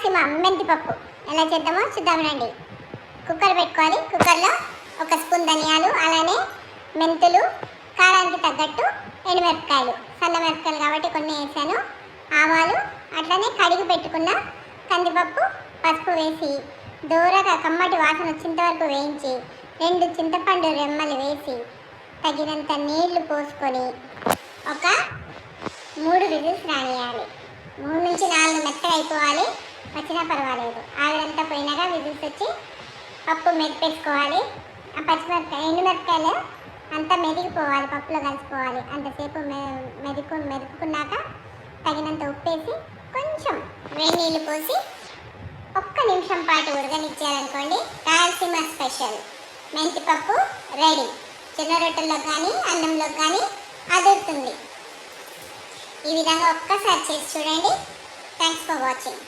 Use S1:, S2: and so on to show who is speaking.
S1: రాయలసీమ మెంతిపప్పు ఎలా చేద్దామో చూద్దాం రండి. కుక్కర్ పెట్టుకోవాలి. కుక్కర్లో 1 స్పూన్ ధనియాలు, అలానే మెంతులు, కారానికి తగ్గట్టు ఎండుమిరపకాయలు, సన్న మిరపకాయలు కాబట్టి కొన్ని వేసాను, ఆవాలు, అట్లనే కడిగి పెట్టుకున్న కందిపప్పు, పసుపు వేసి దూరగా కమ్మటి వాసన వచ్చేంత వరకు వేయించి 2 చింతపండు రెమ్మలు వేసి తగినంత నీళ్లు పోసుకొని ఒక 3 విజిల్స్ రానియాలి. 3 నుంచి 4 మెత్తగా అయిపోవాలి, వచ్చినా పర్వాలేదు. ఆవిరంతా పోయినాక విజిల్స్ వచ్చి పప్పు మెదిపేసుకోవాలి. ఆ పచ్చిమిరపకాయ ఎండుమిరపకాయలు అంతా మెదిగిపోవాలి, పప్పులో కలిసిపోవాలి. అంతసేపు మెదుపుకున్నాక తగినంత ఉప్పేసి కొంచెం వేడి నీళ్ళు పోసి 1 నిమిషం పాటు ఉడకనిచ్చారనుకోండి, రాయలసీమ స్పెషల్ మెంతిపప్పు రెడీ. చిన్న రొట్టెల్లో కానీ అన్నంలో కానీ అదురుతుంది. ఈ విధంగా ఒక్కసారి చేసి చూడండి. Thanks for watching.